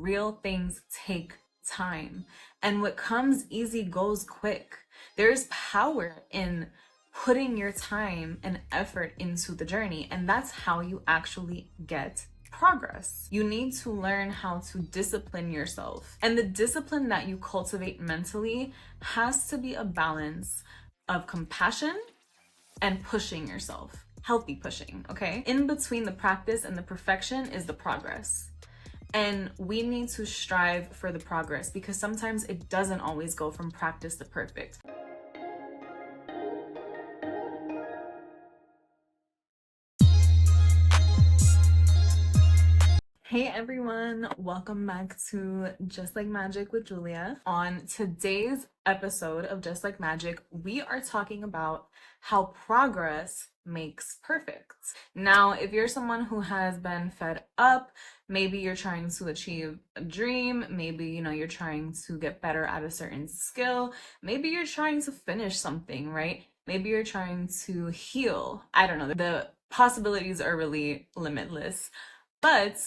Real things take time, and what comes easy goes quick. There's power in putting your time and effort into the journey, and that's how you actually get progress. You need to learn how to discipline yourself, and the discipline that you cultivate mentally has to be a balance of compassion and pushing yourself. Healthy pushing, okay? In between the practice and the perfection is the progress. And we need to strive for the progress because sometimes it doesn't always go from practice to perfect. Hey everyone, welcome back to Just Like Magic with Julia. On today's episode of Just Like Magic, we are talking about how progress makes perfect. Now, if you're someone who has been fed up, maybe you're trying to achieve a dream, maybe you're trying to get better at a certain skill, maybe you're trying to finish something, right? Maybe you're trying to heal. I don't know. The possibilities are really limitless. But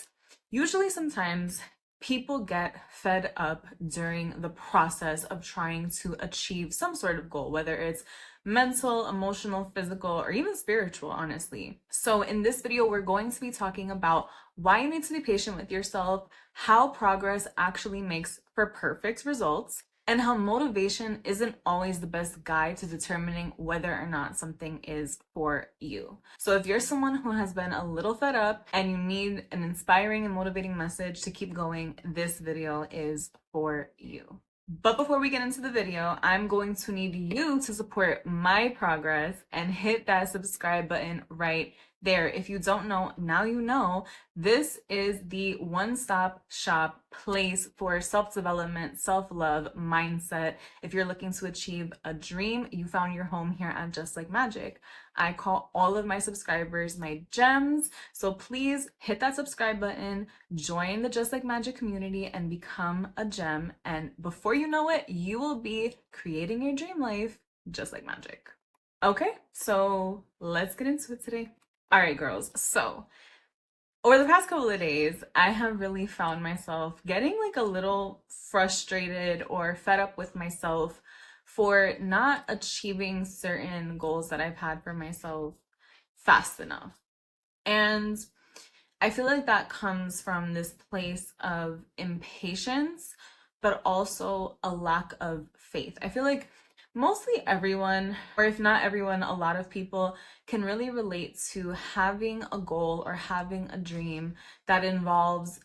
usually, sometimes people get fed up during the process of trying to achieve some sort of goal, whether it's mental, emotional, physical, or even spiritual, honestly. So in this video, we're going to be talking about why you need to be patient with yourself, how progress actually makes for perfect results, and how motivation isn't always the best guide to determining whether or not something is for you. So if you're someone who has been a little fed up and you need an inspiring and motivating message to keep going, this video is for you. But before we get into the video, I'm going to need you to support my progress and hit that subscribe button right there. If you don't know, now you know. This is the one-stop shop place for self-development, self-love, mindset. If you're looking to achieve a dream, you found your home here at Just Like Magic. I call all of my subscribers my gems. So please hit that subscribe button, join the Just Like Magic community, and become a gem. And before you know it, you will be creating your dream life just like magic. Okay, so let's get into it today. All right, girls. So over the past couple of days, I have really found myself getting like a little frustrated or fed up with myself for not achieving certain goals that I've had for myself fast enough. And I feel like that comes from this place of impatience, but also a lack of faith. I feel like mostly everyone, or if not everyone, a lot of people can really relate to having a goal or having a dream that involves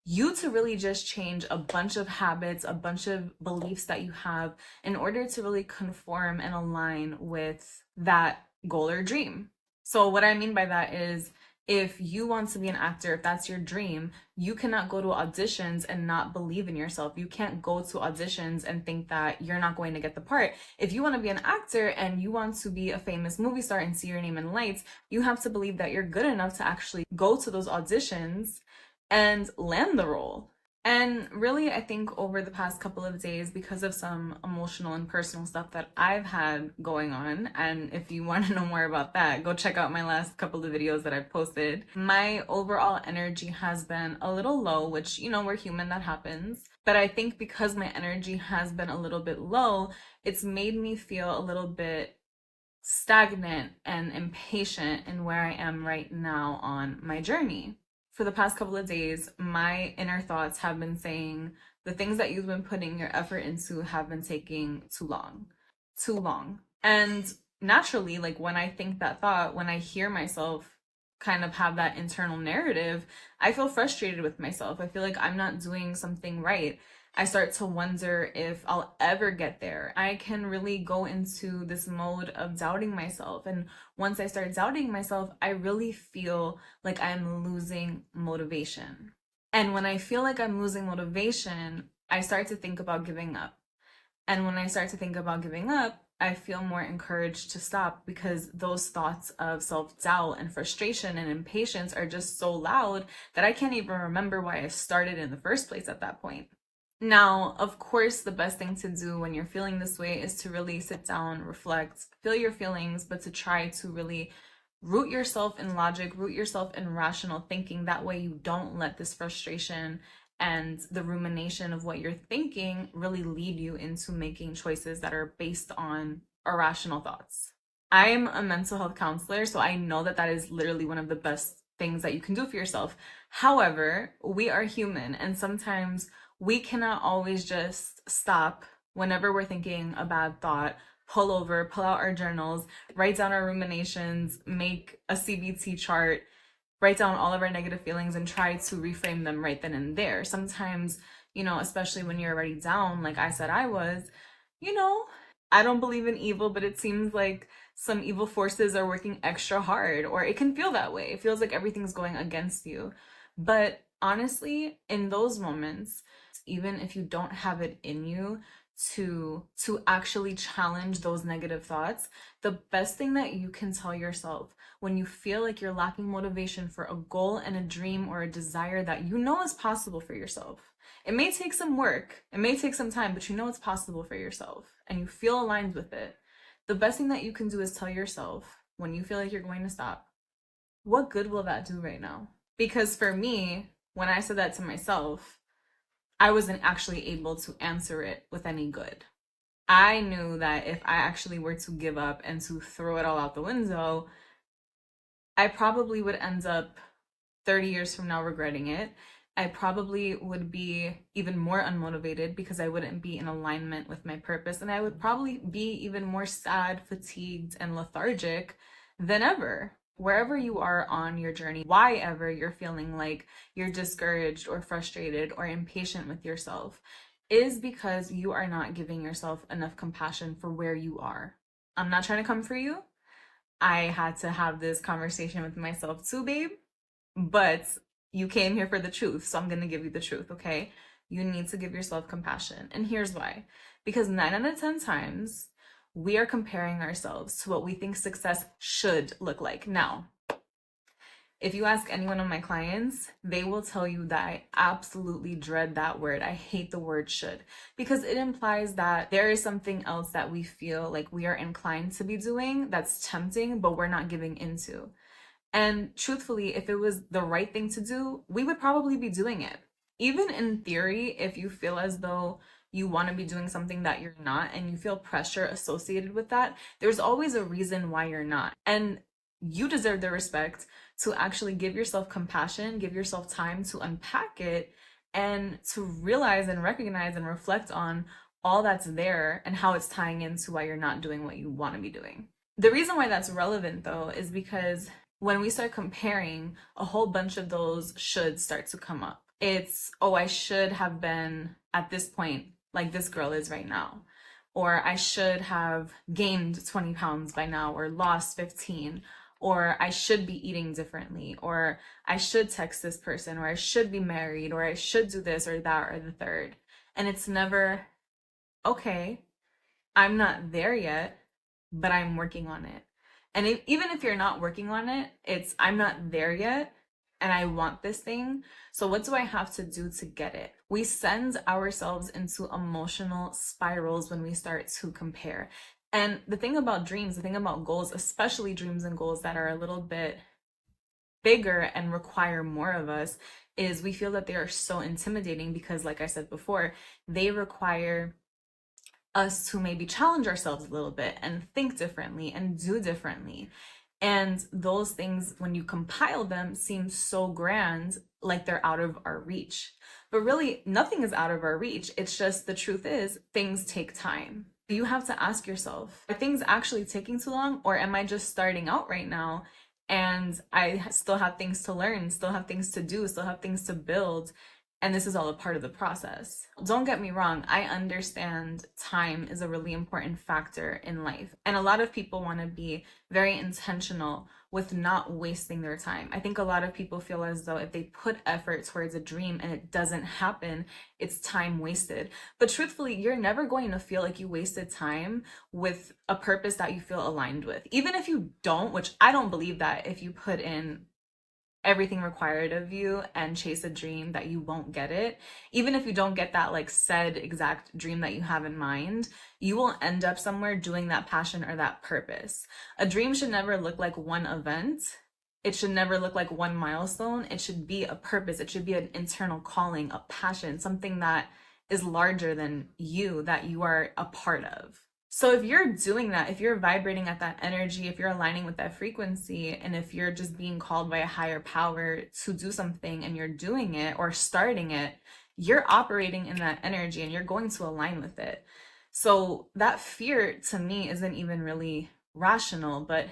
you to really just change a bunch of habits, a bunch of beliefs that you have in order to really conform and align with that goal or dream. So what I mean by that is, if you want to be an actor, if that's your dream, you cannot go to auditions and not believe in yourself. You can't go to auditions and think that you're not going to get the part. If you want to be an actor and you want to be a famous movie star and see your name in lights, you have to believe that you're good enough to actually go to those auditions and land the role. And really, I think over the past couple of days, because of some emotional and personal stuff that I've had going on, and if you want to know more about that, go check out my last couple of videos that I've posted. My overall energy has been a little low, which, we're human, that happens. But I think because my energy has been a little bit low, it's made me feel a little bit stagnant and impatient in where I am right now on my journey. For the past couple of days, my inner thoughts have been saying the things that you've been putting your effort into have been taking too long, too long. And naturally, like when I think that thought, when I hear myself kind of have that internal narrative, I feel frustrated with myself. I feel like I'm not doing something right. I start to wonder if I'll ever get there. I can really go into this mode of doubting myself. And once I start doubting myself, I really feel like I'm losing motivation. And when I feel like I'm losing motivation, I start to think about giving up. And when I start to think about giving up, I feel more encouraged to stop because those thoughts of self-doubt and frustration and impatience are just so loud that I can't even remember why I started in the first place at that point. Now, of course, the best thing to do when you're feeling this way is to really sit down, reflect, feel your feelings, but to try to really root yourself in logic, root yourself in rational thinking. That way you don't let this frustration and the rumination of what you're thinking really lead you into making choices that are based on irrational thoughts. I'm a mental health counselor, so I know that that is literally one of the best things that you can do for yourself. However, we are human, and sometimes we cannot always just stop whenever we're thinking a bad thought, pull over, pull out our journals, write down our ruminations, make a CBT chart, write down all of our negative feelings and try to reframe them right then and there. Sometimes, especially when you're already down, like I said I was, you know, I don't believe in evil, but it seems like some evil forces are working extra hard, or it can feel that way. It feels like everything's going against you. But honestly, in those moments, even if you don't have it in you to actually challenge those negative thoughts, the best thing that you can tell yourself when you feel like you're lacking motivation for a goal and a dream or a desire that you know is possible for yourself. It may take some work, it may take some time, but you know it's possible for yourself and you feel aligned with it. The best thing that you can do is tell yourself when you feel like you're going to stop, what good will that do right now? Because for me, when I said that to myself, I wasn't actually able to answer it with any good. I knew that if I actually were to give up and to throw it all out the window, I probably would end up 30 years from now regretting it. I probably would be even more unmotivated because I wouldn't be in alignment with my purpose. And I would probably be even more sad, fatigued, and lethargic than ever. Wherever you are on your journey, why ever you're feeling like you're discouraged or frustrated or impatient with yourself, is because you are not giving yourself enough compassion for where you are. I'm not trying to come for you. I had to have this conversation with myself too, babe. But you came here for the truth, so I'm going to give you the truth, okay? You need to give yourself compassion. And here's why. Because 9 out of 10 times, we are comparing ourselves to what we think success should look like. Now, if you ask any one of my clients, they will tell you that I absolutely dread that word. I hate the word should, because it implies that there is something else that we feel like we are inclined to be doing that's tempting, but we're not giving into. And truthfully, if it was the right thing to do, we would probably be doing it. Even in theory, if you feel as though you want to be doing something that you're not and you feel pressure associated with that, there's always a reason why you're not. And you deserve the respect to actually give yourself compassion, give yourself time to unpack it and to realize and recognize and reflect on all that's there and how it's tying into why you're not doing what you want to be doing. The reason why that's relevant though is because when we start comparing, a whole bunch of those shoulds start to come up. It's, oh, I should have been at this point like this girl is right now. Or I should have gained 20 pounds by now or lost 15. Or I should be eating differently. Or I should text this person. Or I should be married. Or I should do this or that or the third. And it's never, okay, I'm not there yet, but I'm working on it. And even if you're not working on it, it's I'm not there yet and I want this thing. So what do I have to do to get it? We send ourselves into emotional spirals when we start to compare. And the thing about dreams, the thing about goals, especially dreams and goals that are a little bit bigger and require more of us, is we feel that they are so intimidating because, like I said before, they require us to maybe challenge ourselves a little bit and think differently and do differently. And those things, when you compile them, seem so grand, like they're out of our reach. But really, nothing is out of our reach. It's just the truth is, things take time. You have to ask yourself, are things actually taking too long? Or am I just starting out right now and I still have things to learn, still have things to do, still have things to build? And this is all a part of the process. Don't get me wrong, I understand time is a really important factor in life. And a lot of people want to be very intentional with not wasting their time. I think a lot of people feel as though if they put effort towards a dream and it doesn't happen, it's time wasted. But truthfully, you're never going to feel like you wasted time with a purpose that you feel aligned with. Even if you don't, which I don't believe that if you put in everything required of you and chase a dream that you won't get it, even if you don't get that like said exact dream that you have in mind, you will end up somewhere doing that passion or that purpose. A dream should never look like one event It should never look like one milestone. It should be a purpose. It should be an internal calling, a passion, something that is larger than you, that you are a part of. So if you're doing that, if you're vibrating at that energy, if you're aligning with that frequency, and if you're just being called by a higher power to do something and you're doing it or starting it, you're operating in that energy and you're going to align with it. So that fear to me isn't even really rational, but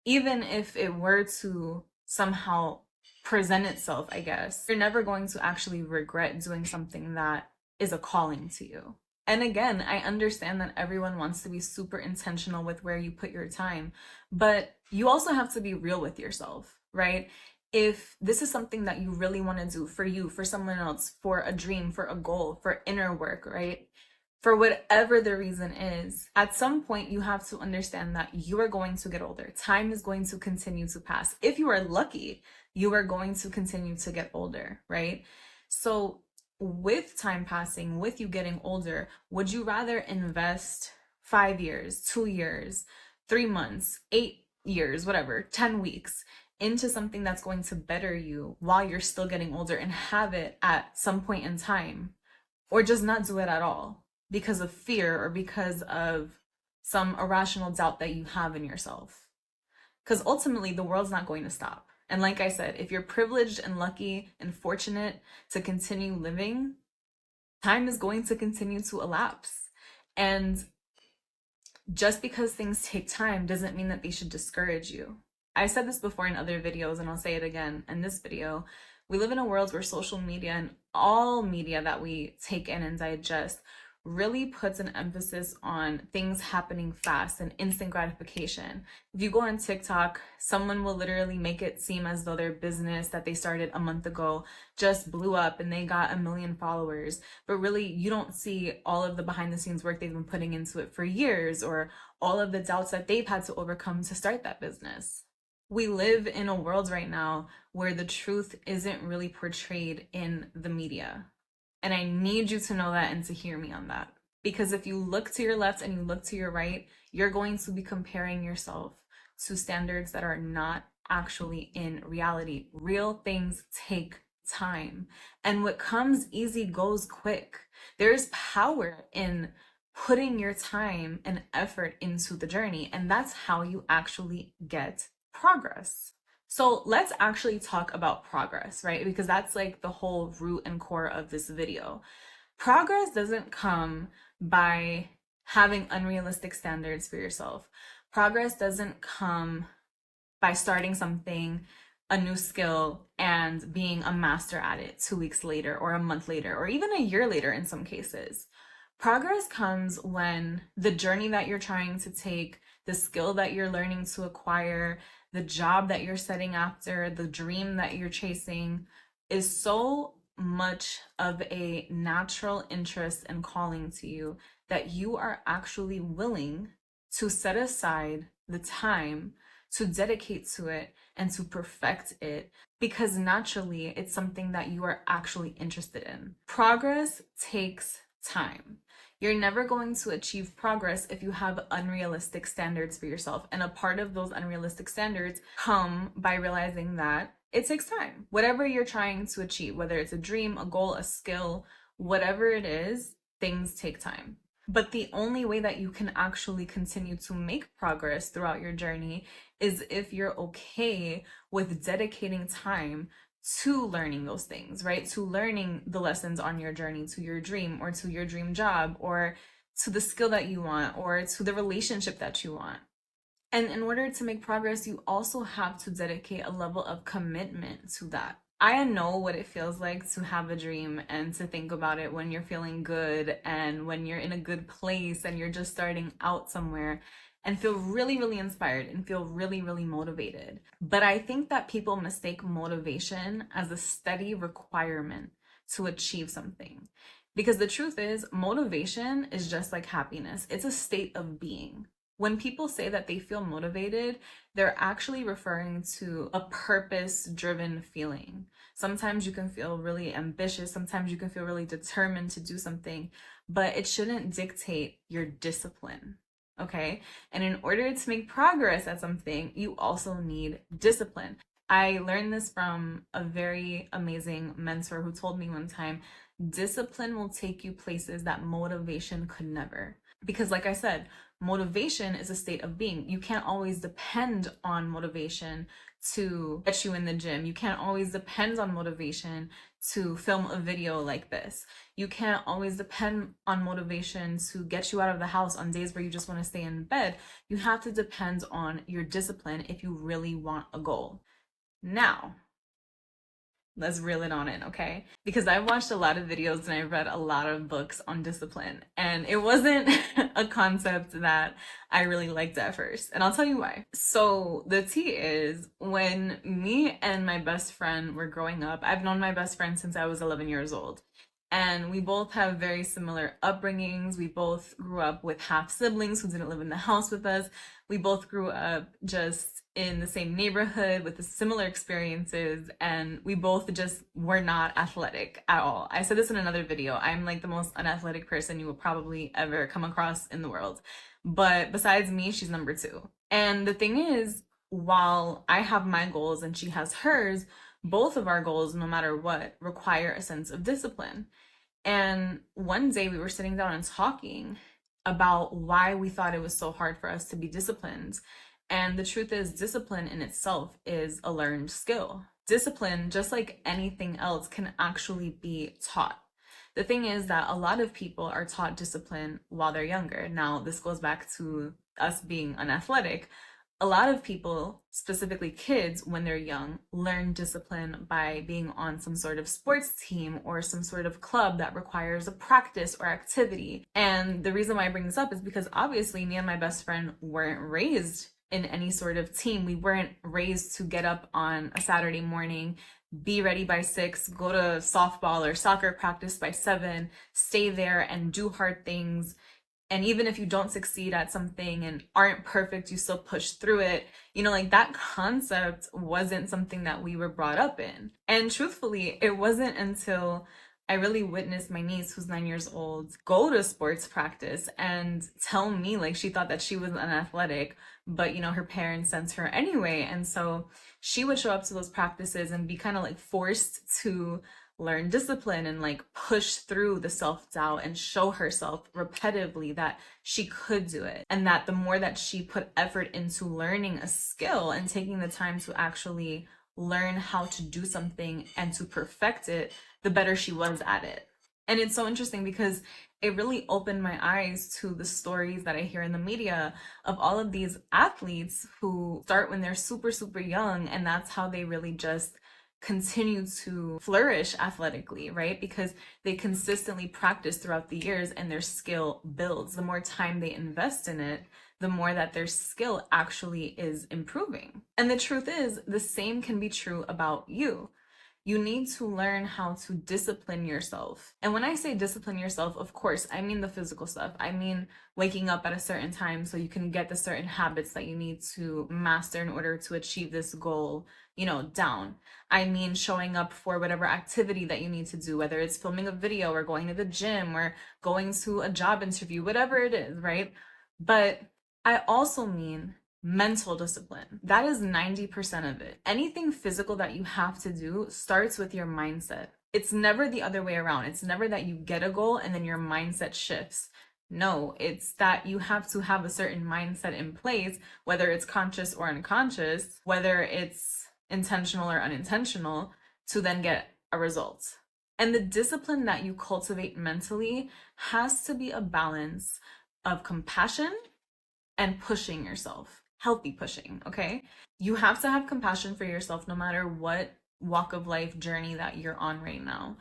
even if it were to somehow present itself, I guess, you're never going to actually regret doing something that is a calling to you. And again, I understand that everyone wants to be super intentional with where you put your time, but you also have to be real with yourself, right? If this is something that you really want to do for you, for someone else, for a dream, for a goal, for inner work, right? For whatever the reason is, at some point you have to understand that you are going to get older. Time is going to continue to pass. If you are lucky, you are going to continue to get older, right? So with time passing, with you getting older, would you rather invest 5 years, 2 years, 3 months, 8 years, whatever, 10 weeks into something that's going to better you while you're still getting older and have it at some point in time, or just not do it at all because of fear or because of some irrational doubt that you have in yourself? Because ultimately, the world's not going to stop. And like I said, if you're privileged and lucky and fortunate to continue living, time is going to continue to elapse. And just because things take time doesn't mean that they should discourage you. I said this before in other videos, and I'll say it again in this video. We live in a world where social media and all media that we take in and digest really puts an emphasis on things happening fast and instant gratification. If you go on TikTok, someone will literally make it seem as though their business that they started a month ago just blew up and they got 1 million followers. But really, you don't see all of the behind the scenes work they've been putting into it for years, or all of the doubts that they've had to overcome to start that business. We live in a world right now where the truth isn't really portrayed in the media. And I need you to know that and to hear me on that. Because if you look to your left and you look to your right, you're going to be comparing yourself to standards that are not actually in reality. Real things take time. And what comes easy goes quick. There's power in putting your time and effort into the journey. And that's how you actually get progress. So let's actually talk about progress, right? Because that's like the whole root and core of this video. Progress doesn't come by having unrealistic standards for yourself. Progress doesn't come by starting something, a new skill, and being a master at it 2 weeks later, or a month later, or even a year later in some cases. Progress comes when the journey that you're trying to take, the skill that you're learning to acquire, the job that you're setting after, the dream that you're chasing is so much of a natural interest and calling to you that you are actually willing to set aside the time to dedicate to it and to perfect it, because naturally it's something that you are actually interested in. Progress takes time. You're never going to achieve progress if you have unrealistic standards for yourself. And a part of those unrealistic standards come by realizing that it takes time. Whatever you're trying to achieve, whether it's a dream, a goal, a skill, whatever it is, things take time. But the only way that you can actually continue to make progress throughout your journey is if you're okay with dedicating time to learning those things, right? To learning the lessons on your journey to your dream, or to your dream job, or to the skill that you want, or to the relationship that you want. And in order to make progress, you also have to dedicate a level of commitment to that. I know what it feels like to have a dream and to think about it when you're feeling good and when you're in a good place and you're just starting out somewhere, and feel really, really inspired and feel really, really motivated. But I think that people mistake motivation as a steady requirement to achieve something. Because the truth is, motivation is just like happiness. It's a state of being. When people say that they feel motivated, they're actually referring to a purpose-driven feeling. Sometimes you can feel really ambitious, sometimes you can feel really determined to do something, but it shouldn't dictate your discipline, okay? And in order to make progress at something, you also need discipline. I learned this from a very amazing mentor who told me one time, discipline will take you places that motivation could never. Because, like I said, motivation is a state of being. You can't always depend on motivation to get you in the gym. You can't always depend on motivation to film a video like this. You can't always depend on motivation to get you out of the house on days where you just want to stay in bed. You have to depend on your discipline if you really want a goal. Now, let's reel it on in, okay? Because I've watched a lot of videos and I've read a lot of books on discipline, and it wasn't a concept that I really liked at first. And I'll tell you why. So the tea is, when me and my best friend were growing up, I've known my best friend since I was 11 years old. And we both have very similar upbringings. We both grew up with half siblings who didn't live in the house with us. We both grew up just in the same neighborhood with the similar experiences, and we both just were not athletic at all. I said this in another video. I'm like the most unathletic person you will probably ever come across in the world. But besides me, she's number two. And the thing is, while I have my goals and she has hers, both of our goals, no matter what, require a sense of discipline. And one day we were sitting down and talking about why we thought it was so hard for us to be disciplined. And the truth is, discipline in itself is a learned skill. Discipline, just like anything else, can actually be taught. The thing is that a lot of people are taught discipline while they're younger. Now, this goes back to us being unathletic. A lot of people, specifically kids, when they're young, learn discipline by being on some sort of sports team or some sort of club that requires a practice or activity. And the reason why I bring this up is because obviously me and my best friend weren't raised in any sort of team. We weren't raised to get up on a Saturday morning, be ready by 6, go to softball or soccer practice by 7, stay there and do hard things. And even if you don't succeed at something and aren't perfect, you still push through it. You know, like, that concept wasn't something that we were brought up in. And truthfully, it wasn't until I really witnessed my niece, who's 9 years old, go to sports practice and tell me like she thought that she was unathletic, but you know, her parents sent her anyway. And so she would show up to those practices and be kind of like forced to learn discipline and like push through the self-doubt and show herself repetitively that she could do it, and that the more that she put effort into learning a skill and taking the time to actually learn how to do something and to perfect it, the better she was at it. And it's so interesting because it really opened my eyes to the stories that I hear in the media of all of these athletes who start when they're super, super young, and that's how they really just continue to flourish athletically, right? Because they consistently practice throughout the years and their skill builds. The more time they invest in it, the more that their skill actually is improving. And the truth is, the same can be true about you. You need to learn how to discipline yourself. And when I say discipline yourself, of course, I mean the physical stuff. I mean waking up at a certain time so you can get the certain habits that you need to master in order to achieve this goal, you know, down. I mean showing up for whatever activity that you need to do, whether it's filming a video or going to the gym or going to a job interview, whatever it is, right? But I also mean mental discipline. That is 90% of it. Anything physical that you have to do starts with your mindset. It's never the other way around. It's never that you get a goal and then your mindset shifts. No, it's that you have to have a certain mindset in place, whether it's conscious or unconscious, whether it's intentional or unintentional, to then get a result. And the discipline that you cultivate mentally has to be a balance of compassion and pushing yourself. Healthy pushing, okay? You have to have compassion for yourself no matter what walk of life journey that you're on right now.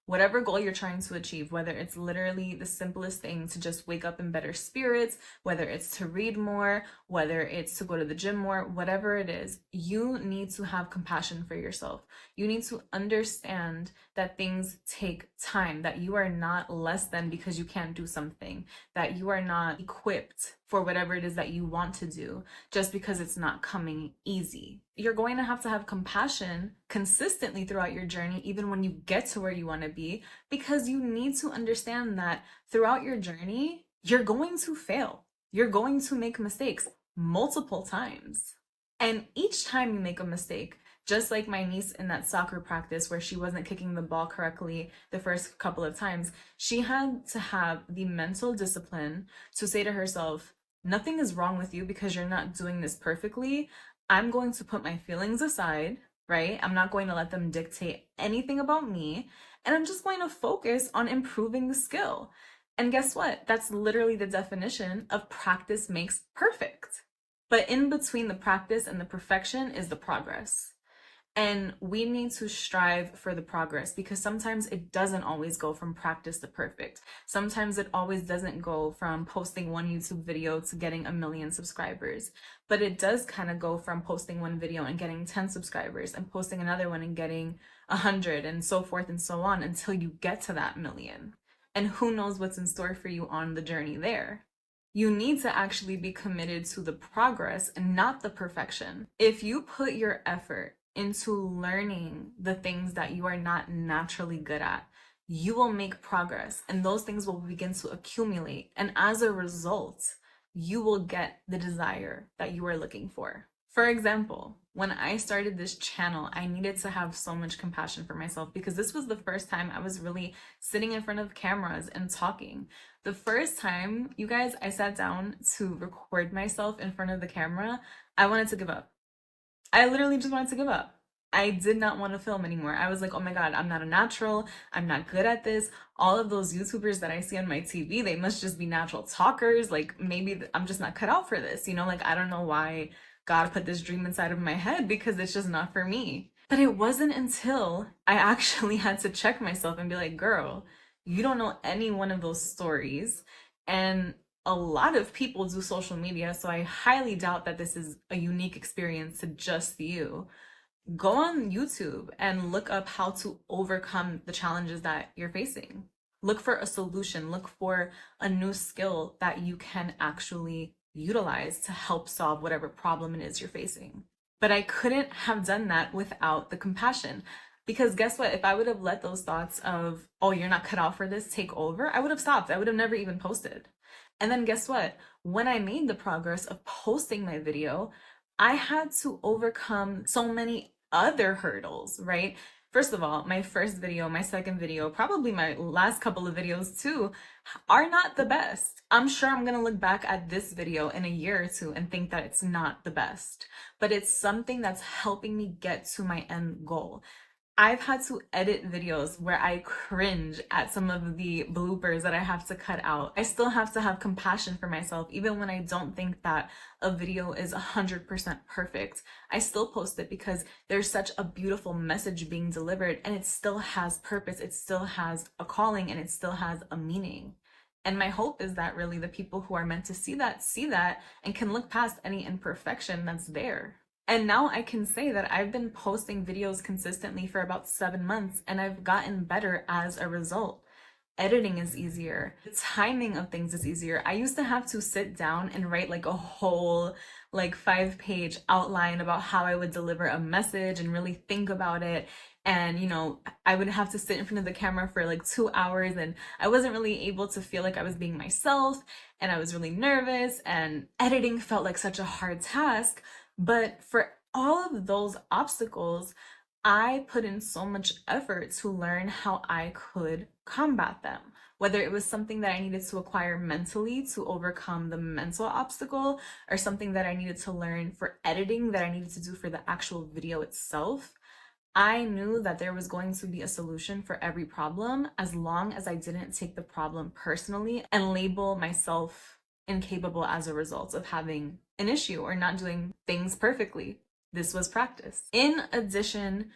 Whatever goal you're trying to achieve, whether it's literally the simplest thing to just wake up in better spirits, whether it's to read more, whether it's to go to the gym more, whatever it is, you need to have compassion for yourself. You need to understand that things take time, that you are not less than because you can't do something, that you are not equipped for whatever it is that you want to do just because it's not coming easy. You're going to have compassion consistently throughout your journey, even when you get to where you want to be, because you need to understand that throughout your journey, you're going to fail. You're going to make mistakes multiple times. And each time you make a mistake, Just like my niece in that soccer practice where she wasn't kicking the ball correctly the first couple of times, she had to have the mental discipline to say to herself, nothing is wrong with you because you're not doing this perfectly. I'm going to put my feelings aside, right? I'm not going to let them dictate anything about me. And I'm just going to focus on improving the skill. And guess what? That's literally the definition of practice makes perfect. But in between the practice and the perfection is the progress. And we need to strive for the progress because sometimes it doesn't always go from practice to perfect. Sometimes it always doesn't go from posting one YouTube video to getting 1 million subscribers. But it does kind of go from posting one video and getting 10 subscribers and posting another one and getting 100 and so forth and so on until you get to that 1 million. And who knows what's in store for you on the journey there. You need to actually be committed to the progress and not the perfection. If you put your effort into learning the things that you are not naturally good at, you will make progress and those things will begin to accumulate. And as a result, you will get the desire that you are looking for. For example, when I started this channel, I needed to have so much compassion for myself because this was the first time I was really sitting in front of cameras and talking. The first time, you guys, I sat down to record myself in front of the camera, I wanted to give up. I literally just wanted to give up. I did not want to film anymore. I was like, oh my God, I'm not a natural. I'm not good at this. All of those YouTubers that I see on my TV, they must just be natural talkers. Like maybe I'm just not cut out for this. Like I don't know why God put this dream inside of my head because it's just not for me. But it wasn't until I actually had to check myself and be like, girl, you don't know any one of those stories. And a lot of people do social media, so I highly doubt that this is a unique experience to just you. Go on YouTube and look up how to overcome the challenges that you're facing. Look for a solution, look for a new skill that you can actually utilize to help solve whatever problem it is you're facing. But I couldn't have done that without the compassion. Because guess what? If I would have let those thoughts of, oh, you're not cut out for this take over, I would have stopped. I would have never even posted. And then guess what? When I made the progress of posting my video, I had to overcome so many other hurdles, right? First of all, my first video, my second video, probably my last couple of videos too, are not the best. I'm sure I'm gonna look back at this video in a year or two and think that it's not the best, but it's something that's helping me get to my end goal. I've had to edit videos where I cringe at some of the bloopers that I have to cut out. I still have to have compassion for myself, even when I don't think that a video is 100% perfect. I still post it because there's such a beautiful message being delivered and it still has purpose, it still has a calling, and it still has a meaning. And my hope is that really the people who are meant to see that and can look past any imperfection that's there. And now I can say that I've been posting videos consistently for about 7 months and I've gotten better as a result. Editing is easier. The timing of things is easier. I used to have to sit down and write like a whole 5-page outline about how I would deliver a message and really think about it. And I would have to sit in front of the camera for 2 hours and I wasn't really able to feel like I was being myself and I was really nervous and editing felt like such a hard task. But for all of those obstacles, I put in so much effort to learn how I could combat them. Whether it was something that I needed to acquire mentally to overcome the mental obstacle, or something that I needed to learn for editing that I needed to do for the actual video itself, I knew that there was going to be a solution for every problem as long as I didn't take the problem personally and label myself incapable as a result of having an issue or not doing things perfectly. This was practice. In addition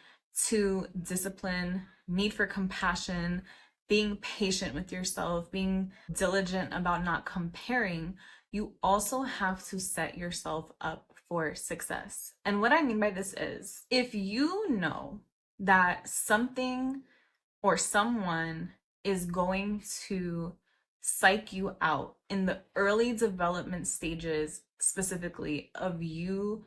to discipline, need for compassion, being patient with yourself, being diligent about not comparing, you also have to set yourself up for success. And what I mean by this is, if you know that something or someone is going to psych you out in the early development stages, specifically of you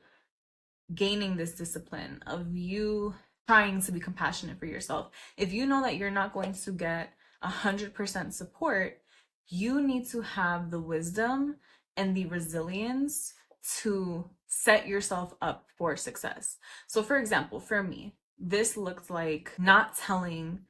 gaining this discipline, of you trying to be compassionate for yourself, if you know that you're not going to get 100% support, you need to have the wisdom and the resilience to set yourself up for success. So for example, for me, this looked like not telling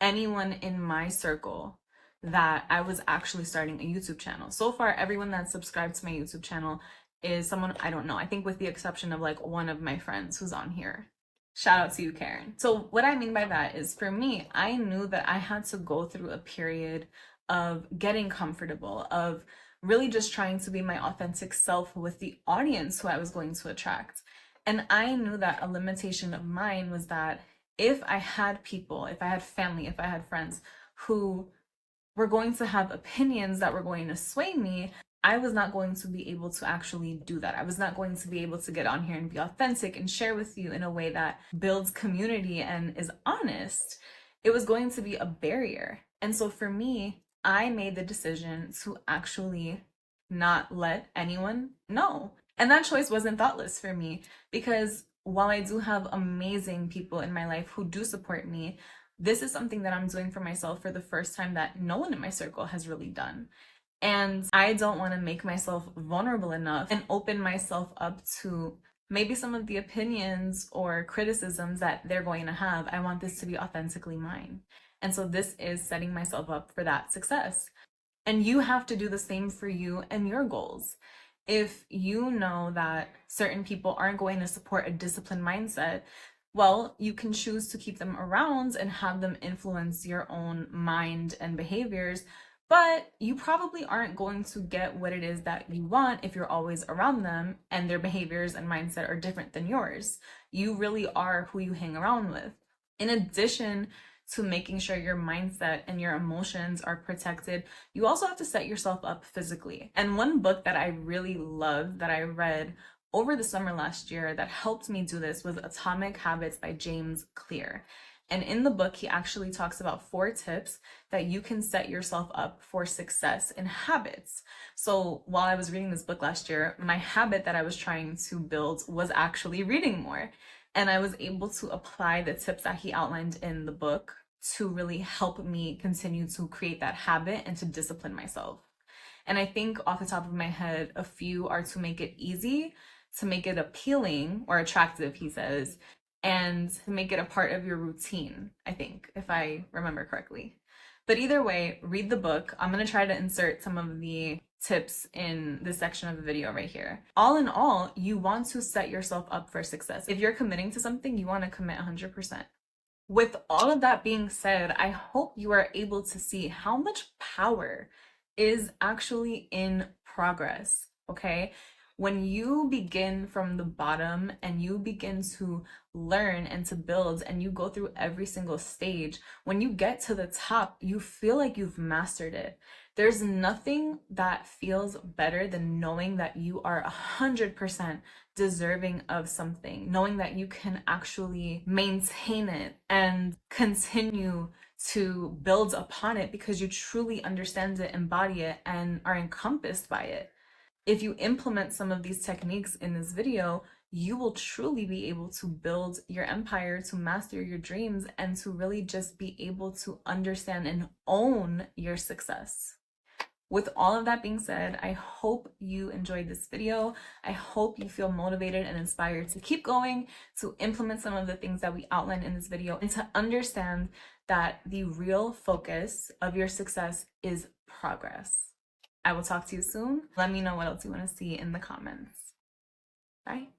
anyone in my circle that I was actually starting a YouTube channel. So far, everyone that's subscribed to my YouTube channel is someone I don't know. I think with the exception of like one of my friends who's on here. Shout out to you, Karen. So what I mean by that is, for me, I knew that I had to go through a period of getting comfortable, of really just trying to be my authentic self with the audience who I was going to attract. And I knew that a limitation of mine was that if I had people, if I had family, if I had friends who were going to have opinions that were going to sway me, I was not going to be able to actually do that. I was not going to be able to get on here and be authentic and share with you in a way that builds community and is honest. It was going to be a barrier. And so for me, I made the decision to actually not let anyone know. And that choice wasn't thoughtless for me, because while I do have amazing people in my life who do support me, this is something that I'm doing for myself for the first time that no one in my circle has really done. And I don't want to make myself vulnerable enough and open myself up to maybe some of the opinions or criticisms that they're going to have. I want this to be authentically mine. And so this is setting myself up for that success. And you have to do the same for you and your goals. If you know that certain people aren't going to support a disciplined mindset, well, you can choose to keep them around and have them influence your own mind and behaviors, but you probably aren't going to get what it is that you want if you're always around them and their behaviors and mindset are different than yours. You really are who you hang around with. In addition to making sure your mindset and your emotions are protected, you also have to set yourself up physically. And one book that I really loved that I read over the summer last year that helped me do this was Atomic Habits by James Clear. And in the book, he actually talks about 4 tips that you can set yourself up for success in habits. So while I was reading this book last year, my habit that I was trying to build was actually reading more. And I was able to apply the tips that he outlined in the book to really help me continue to create that habit and to discipline myself. And I think off the top of my head, a few are to make it easy, to make it appealing or attractive, he says, and to make it a part of your routine, I think, if I remember correctly. But either way, read the book. I'm going to try to insert some of the tips in this section of the video right here. All in all, you want to set yourself up for success. If you're committing to something, you want to commit 100%. With all of that being said, I hope you are able to see how much power is actually in progress, okay? When you begin from the bottom and you begin to learn and to build and you go through every single stage, when you get to the top, you feel like you've mastered it. There's nothing that feels better than knowing that you are 100% deserving of something, knowing that you can actually maintain it and continue to build upon it because you truly understand it, embody it, and are encompassed by it. If you implement some of these techniques in this video, you will truly be able to build your empire, to master your dreams, and to really just be able to understand and own your success. With all of that being said, I hope you enjoyed this video. I hope you feel motivated and inspired to keep going, to implement some of the things that we outlined in this video, and to understand that the real focus of your success is progress. I will talk to you soon. Let me know what else you want to see in the comments. Bye.